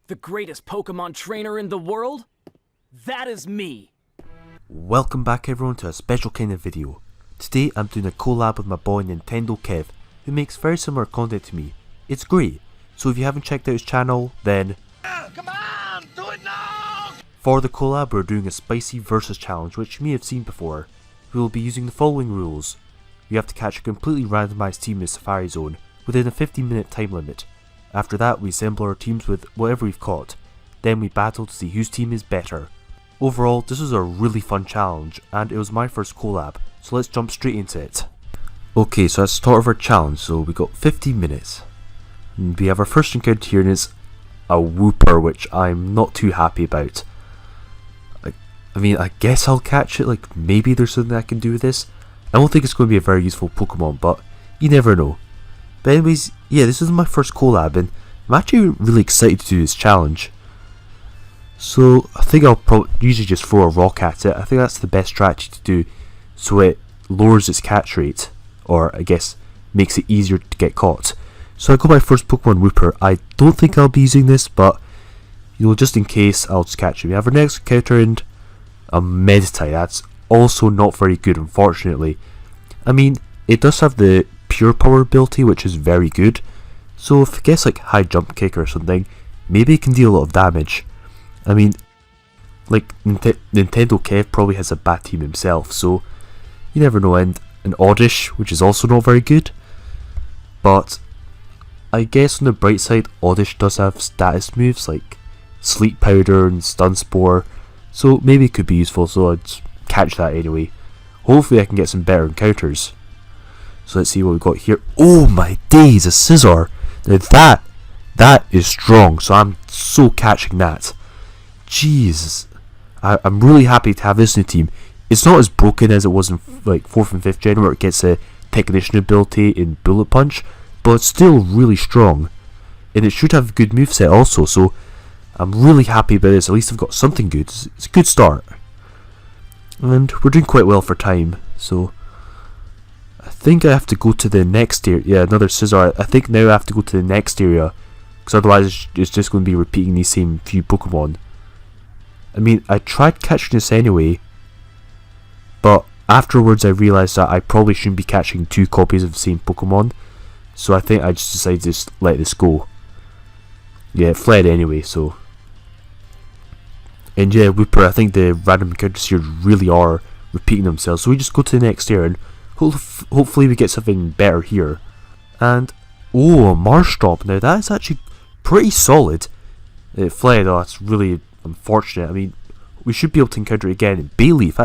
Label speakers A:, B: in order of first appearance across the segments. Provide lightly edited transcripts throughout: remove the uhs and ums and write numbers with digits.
A: The greatest Pokemon trainer in the world? That is me!
B: Welcome back everyone to a special kind of video. Today I'm doing a collab with my boy NintendoKev, who makes very similar content to me. It's great, so if you haven't checked out his channel, then
C: come on, do it now!
B: For the collab we're doing a spicy versus challenge which you may have seen before. We will be using the following rules. You have to catch a completely randomised team in the Safari Zone within a 15-minute time limit. After that we assemble our teams with whatever we've caught. Then we battle to see whose team is better. Overall, this was a really fun challenge and it was my first collab, so let's jump straight into it. Okay, so that's the start of our challenge, so we got 15 minutes. And we have our first encounter here and it's a Wooper, which I'm not too happy about. I mean, I guess I'll catch it, like maybe there's something I can do with this. I don't think it's going to be a very useful Pokemon, but you never know. But anyways, yeah, this is my first collab and I'm actually really excited to do this challenge. So I think I'll usually just throw a rock at it. I think that's the best strategy to do, so it lowers its catch rate, or I guess makes it easier to get caught. So I got my first Pokemon Wooper. I don't think I'll be using this, but you know, just in case, I'll just catch it. We have our next encounter and a Meditite. That's also not very good, unfortunately. I mean, it does have the pure power ability, which is very good. So if I guess like high jump kick or something, maybe it can deal a lot of damage. I mean, like NintendoKev probably has a bad team himself, so you never know. And an Oddish, which is also not very good. But I guess on the bright side, Oddish does have status moves like Sleep Powder and Stun Spore, so maybe it could be useful, so I'd catch that anyway. Hopefully I can get some better encounters. So let's see what we've got here. Oh my days, a Scizor! Now that is strong, so I'm so catching that. Jesus, I'm really happy to have this new team. It's not as broken as it was in like 4th and 5th gen, where it gets a Technician ability in Bullet Punch, but it's still really strong. And it should have a good moveset also, so I'm really happy about this. At least I've got something good. It's a good start. And we're doing quite well for time, so I think I have to go to the next area. Yeah, another Scizor. I think now I have to go to the next area, because otherwise it's just going to be repeating these same few Pokemon. I mean, I tried catching this anyway, but afterwards I realised that I probably shouldn't be catching two copies of the same Pokemon, so I think I just decided to just let this go. Yeah, it fled anyway, so. And yeah, Wooper, I think the random encounters here really are repeating themselves, so we just go to the next area and hopefully we get something better here. And, oh, a Marshtomp. Now that is actually pretty solid. It fled. Oh, that's really unfortunate. I mean, we should be able to encounter it again. Bayleaf,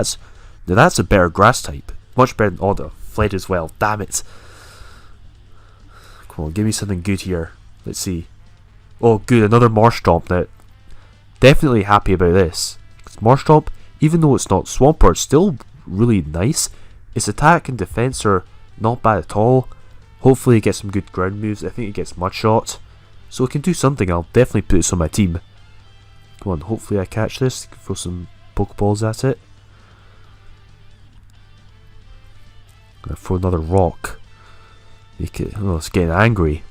B: that's a better grass type. Much better than Oda. Fled as well. Damn it. Come on, give me something good here. Let's see. Oh, good, another Marshtomp. Now, definitely happy about this. Because Marshtomp, even though it's not Swampert, it's still really nice. Its attack and defense are not bad at all. Hopefully it gets some good ground moves. I think it gets Mudshot, so it can do something. I'll definitely put this on my team. Come on, hopefully I catch this. Throw some Pokeballs at it. Gonna throw another rock. Make it. Oh, it's getting angry.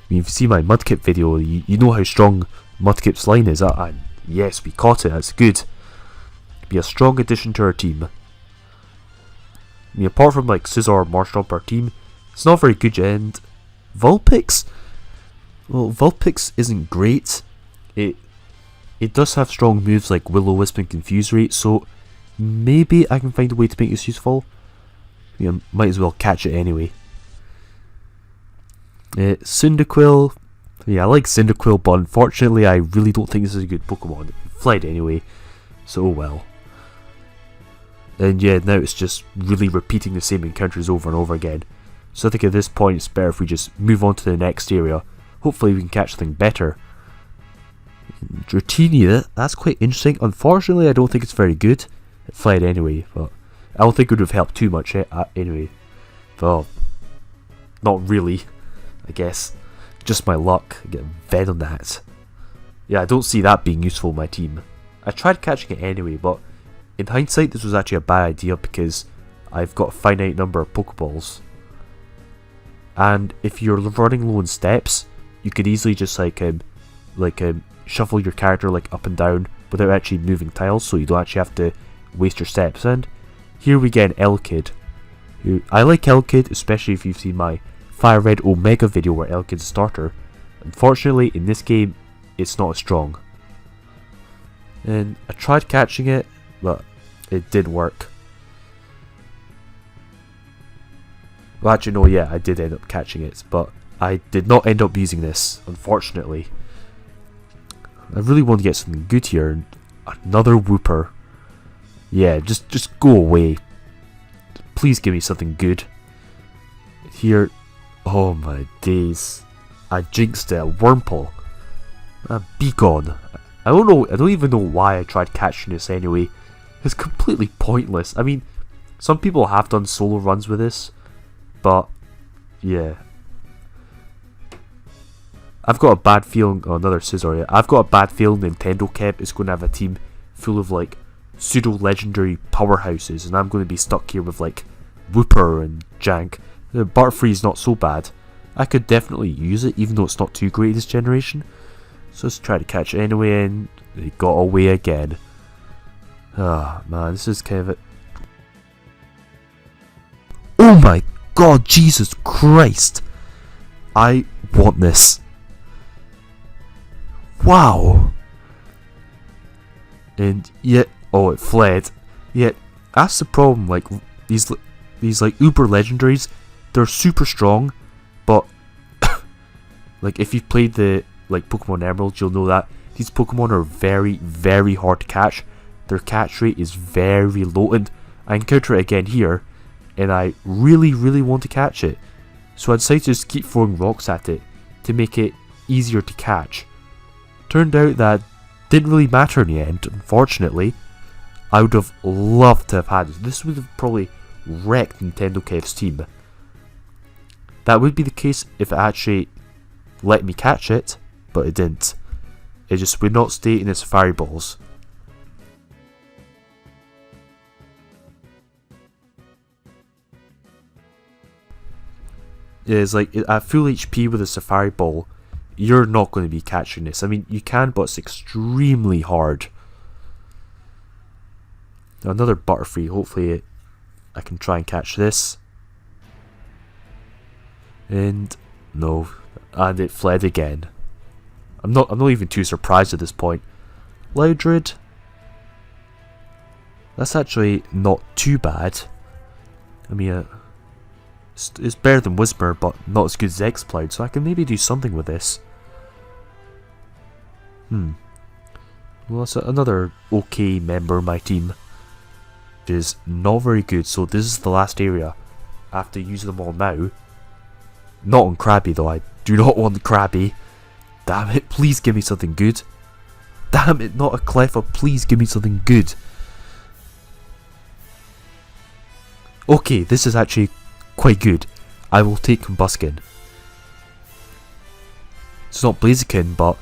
B: I mean, if you see my Mudkip video, you know how strong Mudkip's line is. And yes, we caught it. That's good. Be a strong addition to our team. I mean, apart from like Scizor, Marshtomp, our team, it's not very good. And Vulpix? Well, Vulpix isn't great. It does have strong moves like Will-O-Wisp and Confuse Rate, so maybe I can find a way to make this useful. I mean, I might as well catch it anyway. Cyndaquil. Yeah, I like Cyndaquil, but unfortunately I really don't think this is a good Pokemon. It fled anyway, so oh well. And yeah, now it's just really repeating the same encounters over and over again. So I think at this point it's better if we just move on to the next area. Hopefully we can catch something better. Dratini, that's quite interesting. Unfortunately I don't think it's very good. It fled anyway, but I don't think it would have helped too much anyway. Well, not really, I guess. Just my luck. I get Venonat. Yeah, I don't see that being useful in my team. I tried catching it anyway, but in hindsight this was actually a bad idea because I've got a finite number of Pokeballs. And if you're running low on steps, you could easily just shuffle your character like up and down without actually moving tiles, so you don't actually have to waste your steps. And here we get an L-Kid. I like L-Kid, especially if you've seen my Fire Red Omega video where L-Kid's a starter. Unfortunately, in this game, it's not as strong. And I tried catching it, but it didn't work. Well, actually, no, yeah, I did end up catching it, but I did not end up using this, unfortunately. I really want to get something good here, and another Whooper. Yeah, just go away. Please give me something good. Here, oh my days. I jinxed it, a Wurmple. Be gone. I don't even know why I tried catching this anyway. It's completely pointless. I mean, some people have done solo runs with this, but yeah. I've got a bad feeling, oh, another scissor, yeah. I've got a bad feeling NintendoKev is going to have a team full of like pseudo-legendary powerhouses, and I'm going to be stuck here with like Whooper and Jank. Butterfree is not so bad. I could definitely use it, even though it's not too great this generation. So let's try to catch it anyway, and it got away again. Ah, man, this is kind of it. Oh my god, Jesus Christ! I want this. Wow! And yet, oh, it fled. Yet, that's the problem, like, these like uber legendaries, they're super strong, but like if you've played the like Pokemon Emerald, you'll know that these Pokemon are very, very hard to catch. Their catch rate is very low, and I encounter it again here, and I really, really want to catch it. So I decided to just keep throwing rocks at it to make it easier to catch. Turned out that didn't really matter in the end, unfortunately. I would have loved to have had it. This would have probably wrecked NintendoKev's team. That would be the case if it actually let me catch it, but it didn't. It just would not stay in its Safari Balls. Yeah, it's like at full HP with a Safari Ball, you're not going to be catching this. I mean, you can, but it's extremely hard. Another Butterfree. Hopefully I can try and catch this. And no, and it fled again. I'm not even too surprised at this point. Loudred. That's actually not too bad. I mean, it's better than Whisper, but not as good as X-Cloud, so I can maybe do something with this. Well, that's another okay member of my team. It is not very good, so this is the last area. I have to use them all now. Not on Krabby though, I do not want Krabby. Damn it, please give me something good. Damn it, not a Cleffa, please give me something good. Okay, this is actually quite good. I will take Combuskin. It's not Blaziken, but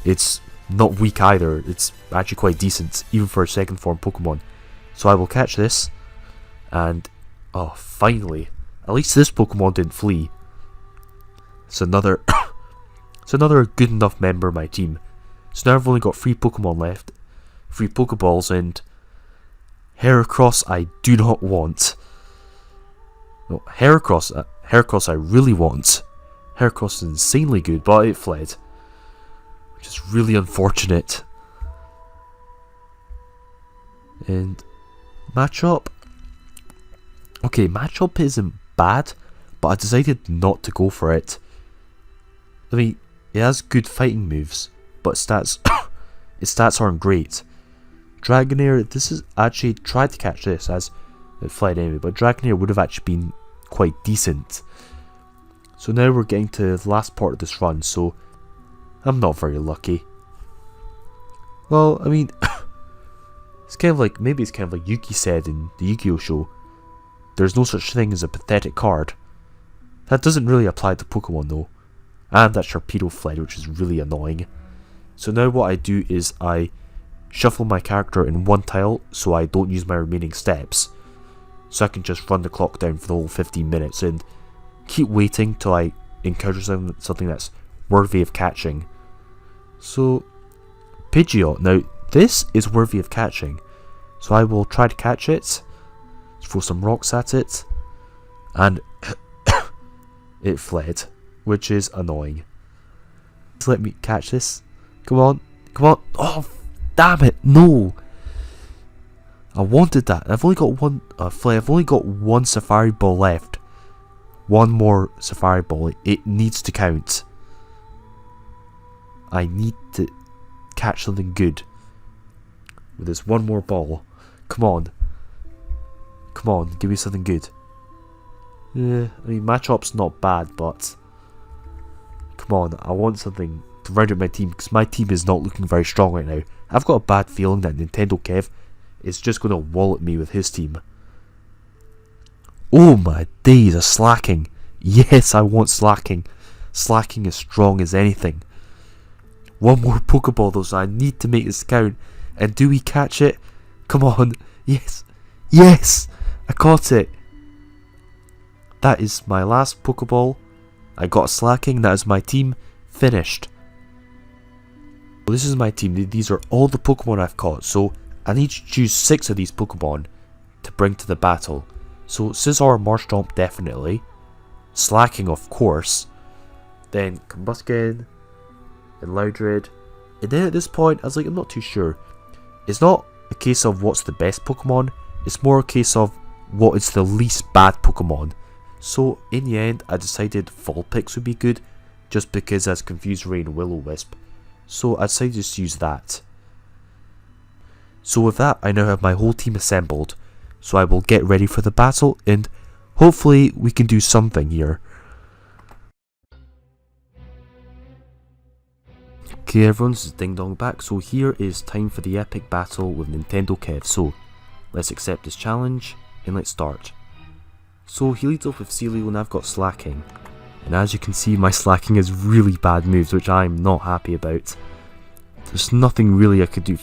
B: it's not weak either. It's actually quite decent, even for a second form Pokemon. So I will catch this, and oh, finally, at least this Pokemon didn't flee. It's another, it's another good enough member of my team. So now I've only got 3 Pokemon left, 3 Pokeballs, and Heracross I do not want. No, Heracross I really want. Heracross is insanely good, but it fled, which is really unfortunate. And Machop. Okay, Machop isn't bad, but I decided not to go for it. I mean, it has good fighting moves, but its stats aren't great. Dragonair, this is actually tried to catch this as it fled anyway, but Dragonair would have actually been quite decent. So now we're getting to the last part of this run, so I'm not very lucky. Well, I mean, it's kind of like, maybe it's kind of like Yuki said in the Yu-Gi-Oh show, there's no such thing as a pathetic card. That doesn't really apply to Pokemon though. And that Sharpedo fled, which is really annoying. So now what I do is I shuffle my character in one tile so I don't use my remaining steps. So I can just run the clock down for the whole 15 minutes and keep waiting till I encounter something that's worthy of catching. So Pidgeot. Now, this is worthy of catching. So I will try to catch it. Throw some rocks at it. And it fled, which is annoying. Just let me catch this. Come on. Come on. Oh, damn it. No. I wanted that. I've only got one I've only got one Safari Ball left. One more Safari Ball. It needs to count. I need to catch something good with this one more ball. Come on. Come on, give me something good. Yeah, I mean, Machop's not bad, but come on, I want something to round out my team, because my team is not looking very strong right now. I've got a bad feeling that NintendoKev is just going to wallet me with his team. Oh my days, a slacking. Yes, I want slacking. Slacking is strong as anything. One more Pokeball though, so I need to make this count. And do we catch it? Come on. Yes. Yes! I caught it. That is my last Pokeball. I got slacking. That is my team. Finished. Well, this is my team. These are all the Pokemon I've caught. So I need to choose 6 of these Pokemon to bring to the battle. So Scizor, Marshtomp definitely. Slacking of course. Then Combusken and Loudred. And then at this point I was like, I'm not too sure. It's not a case of what's the best Pokemon. It's more a case of what is the least bad Pokemon. So in the end I decided Vulpix would be good, just because it has Confuse Ray and Will-O-Wisp. So I decided to just use that. So with that I now have my whole team assembled. So I will get ready for the battle and hopefully we can do something here. Okay everyone, this is Ding Dong back. So here is time for the epic battle with NintendoKev. So let's accept this challenge and let's start. So he leads off with Celio and I've got slacking. And as you can see, my slacking is really bad moves, which I'm not happy about. There's nothing really I could do.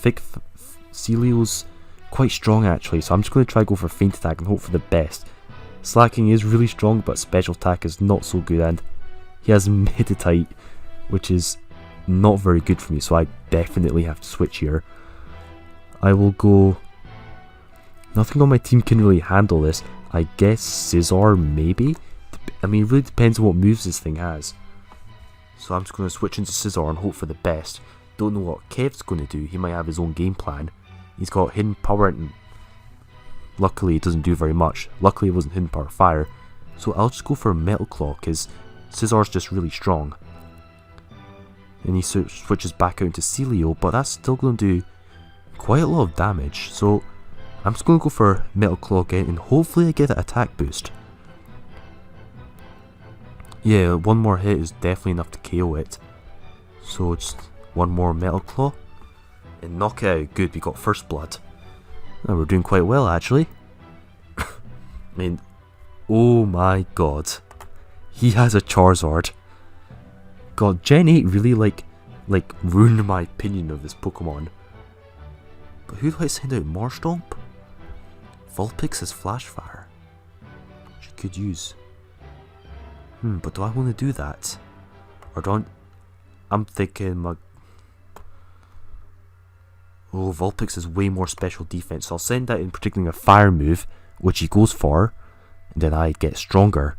B: Celio's quite strong actually, so I'm just going to try to go for Feint Attack and hope for the best. Slacking is really strong, but Special Attack is not so good, and he has Meditite, which is not very good for me, so I definitely have to switch here. I will go... Nothing on my team can really handle this. I guess Scizor maybe? I mean, it really depends on what moves this thing has. So I'm just going to switch into Scizor and hope for the best. Don't know what Kev's going to do. He might have his own game plan. He's got Hidden Power and luckily it doesn't do very much. Luckily it wasn't Hidden Power Fire. So I'll just go for Metal Claw because Scizor's just really strong. And he switches back out into Celio, but that's still going to do quite a lot of damage. So I'm just going to go for Metal Claw again and hopefully I get that attack boost. Yeah, one more hit is definitely enough to KO it. So just one more Metal Claw. And knock it out. Good, we got First Blood. Oh, we're doing quite well actually. I mean, oh my god. He has a Charizard. God, Gen 8 really like ruined my opinion of this Pokemon. But who do I send out? Marshtomp? Vulpix has Flash Fire. Which I could use. But do I want to do that? Or don't... I'm thinking my... Oh, Vulpix has way more special defense, so I'll send that in particularly a fire move, which he goes for, and then I get stronger.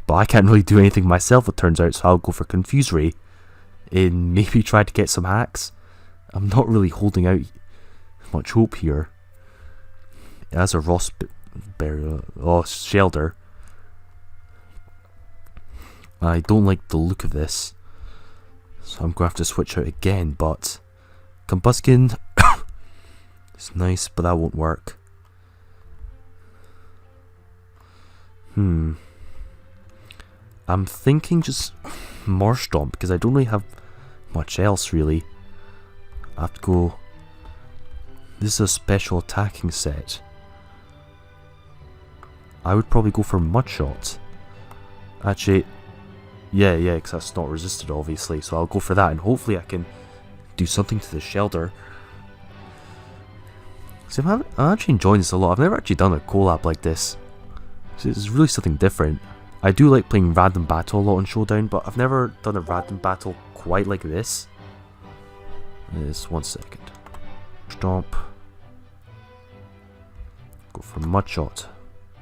B: But I can't really do anything myself, it turns out, so I'll go for Confuse Ray, and maybe try to get some hacks. I'm not really holding out much hope here. It has a Ross Barrier, oh, Shelter. I don't like the look of this, so I'm going to have to switch out again, but... Combusken it's nice, but that won't work. I'm thinking just Marshtomp because I don't really have much else really. I have to go... This is a special attacking set. I would probably go for Mudshot. Actually, yeah, because that's not resisted obviously, so I'll go for that and hopefully I can do something to the shelter. See, I'm actually enjoying this a lot. I've never actually done a collab like this. So it's really something different. I do like playing random battle a lot on Showdown, but I've never done a random battle quite like this. Is 1 second. Stomp. Go for mud shot.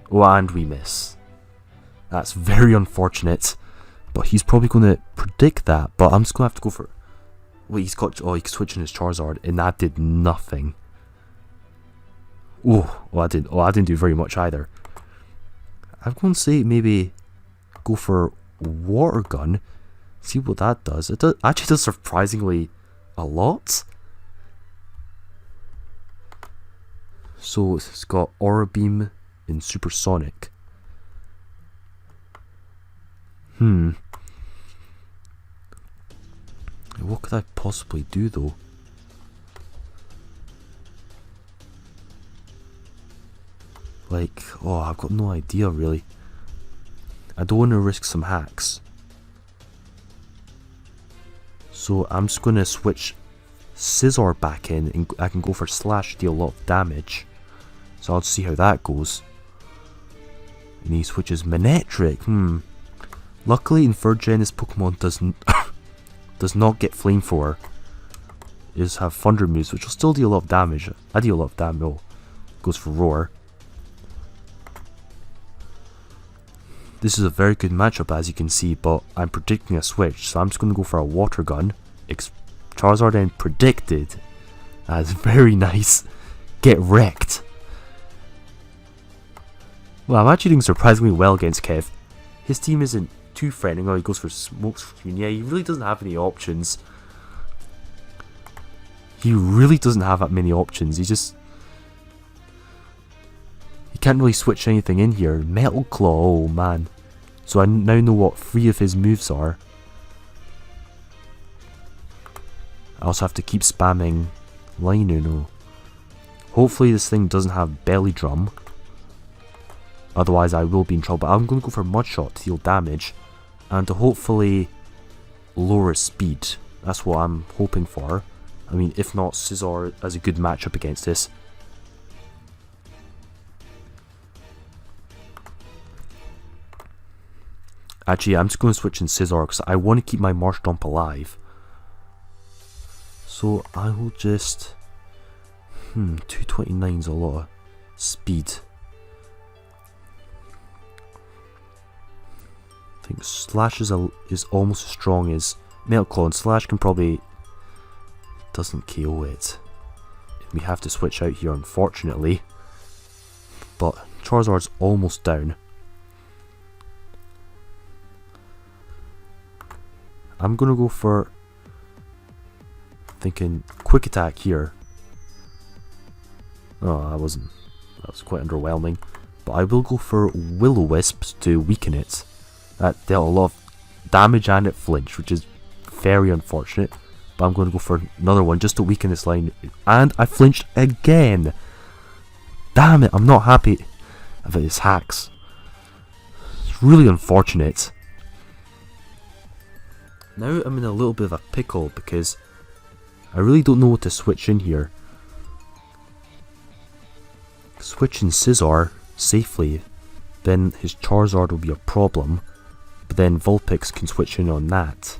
B: Oh, and we miss. That's very unfortunate. But he's probably going to predict that. But I'm just going to have to go for... Wait, he's got... Oh, he's switching his Charizard. And that did nothing. I didn't do very much either. I'm going to say maybe go for Water Gun. See what that does. It actually does surprisingly a lot. So it's got Aura Beam and Supersonic. What could I possibly do though? Like, I've got no idea really. I don't want to risk some hacks. So I'm just going to switch Scizor back in and I can go for Slash to deal a lot of damage. So I'll see how that goes. And he switches Manectric. Luckily in 3rd gen this Pokemon does not get Flamethrower. It does have Thunder moves which will still deal a lot of damage. I deal a lot of damage. Oh, goes for Roar. This is a very good matchup as you can see, but I'm predicting a switch, so I'm just going to go for a Water Gun. Charizard then predicted. That's very nice. Get wrecked. Well, I'm actually doing surprisingly well against Kev. His team isn't too threatening. Oh, he goes for Smokescreen. Yeah, he really doesn't have any options. He really doesn't have that many options. He can't really switch anything in here. Metal Claw, oh man. So I now know what 3 of his moves are. I also have to keep spamming Linono. Hopefully this thing doesn't have Belly Drum. Otherwise I will be in trouble. But I'm going to go for Mud Shot to deal damage. And to hopefully lower his speed. That's what I'm hoping for. I mean, if not, Scizor has a good matchup against this. Actually, I'm just going to switch in Scizor because I want to keep my Marshtomp alive. So I will just... 229 is a lot of speed. I think Slash is almost as strong as Metal Claw, and Slash can probably... doesn't KO it. We have to switch out here, unfortunately. But Charizard's almost down. I'm gonna go for... thinking Quick Attack here. Oh, that was quite underwhelming. But I will go for Will-O-Wisp to weaken it. That dealt a lot of damage and it flinched, which is very unfortunate. But I'm going to go for another one just to weaken this line. And I flinched again. Damn it, I'm not happy about his hacks. It's really unfortunate. Now I'm in a little bit of a pickle because I really don't know what to switch in here. Switching Scizor safely, then his Charizard will be a problem. But then Vulpix can switch in on that.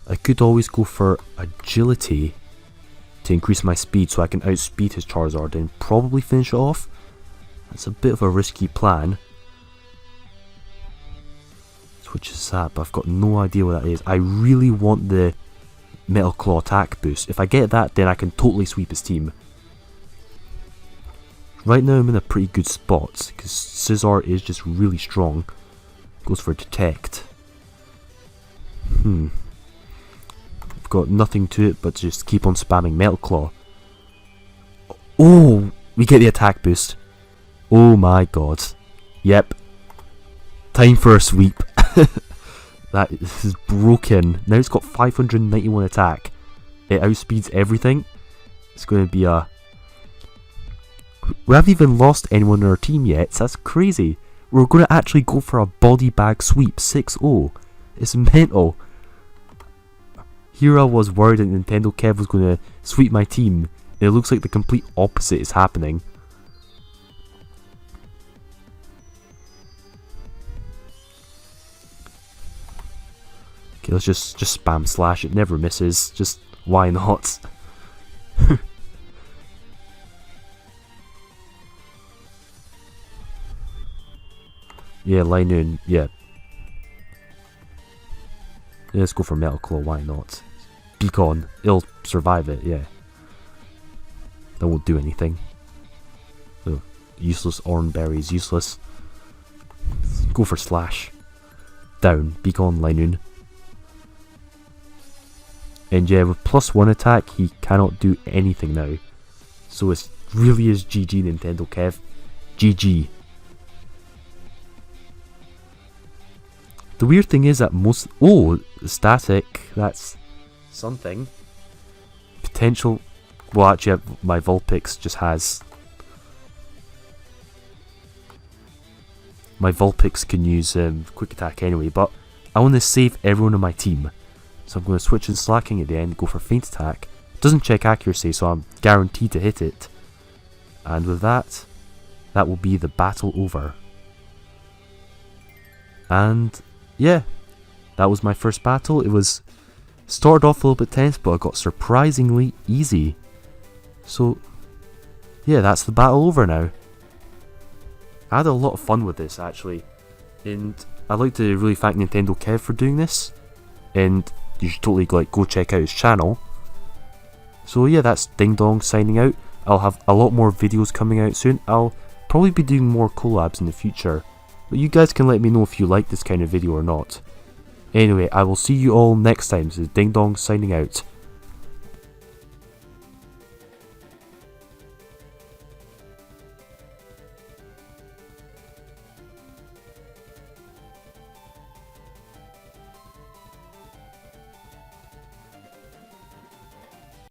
B: I could always go for Agility to increase my speed so I can outspeed his Charizard and probably finish it off. That's a bit of a risky plan. Which is that, but I've got no idea what that is. I really want the Metal Claw attack boost. If I get that, then I can totally sweep his team. Right now I'm in a pretty good spot, because Scizor is just really strong. Goes for Detect. I've got nothing to it but just keep on spamming Metal Claw. Oh, we get the attack boost. Oh my god. Yep. Time for a sweep. That is broken. Now it's got 591 attack. It outspeeds everything. It's going to be a... We haven't even lost anyone in our team yet. So that's crazy. We're going to actually go for a body bag sweep 6-0. It's mental. Here I was worried that NintendoKev was going to sweep my team. And it looks like the complete opposite is happening. Okay, let's just spam slash. It never misses. Just why not? Yeah, Linoon. Yeah. Let's go for Metal Claw. Why not? Beacon. It'll survive it. Yeah. That won't do anything. Oh, useless. Oranberry is useless. Go for slash. Down. Beacon. Linoon. And yeah, with +1 attack, he cannot do anything now. So it really is GG NintendoKev. GG. The weird thing is that most... Oh, static. That's something. Potential... Well, actually, my Vulpix just has... My Vulpix can use quick attack anyway, but I want to save everyone on my team. So I'm going to switch in slacking at the end, go for feint attack. Doesn't check accuracy, so I'm guaranteed to hit it. And with that, that will be the battle over. And yeah, that was my first battle. It was started off a little bit tense, but it got surprisingly easy. So yeah, that's the battle over now. I had a lot of fun with this actually, and I'd like to really thank NintendoKev for doing this. And you should totally go check out his channel. So yeah, that's Ding Dong signing out. I'll have a lot more videos coming out soon. I'll probably be doing more collabs in the future, but you guys can let me know if you like this kind of video or not. Anyway, I will see you all next time. This is Ding Dong signing out.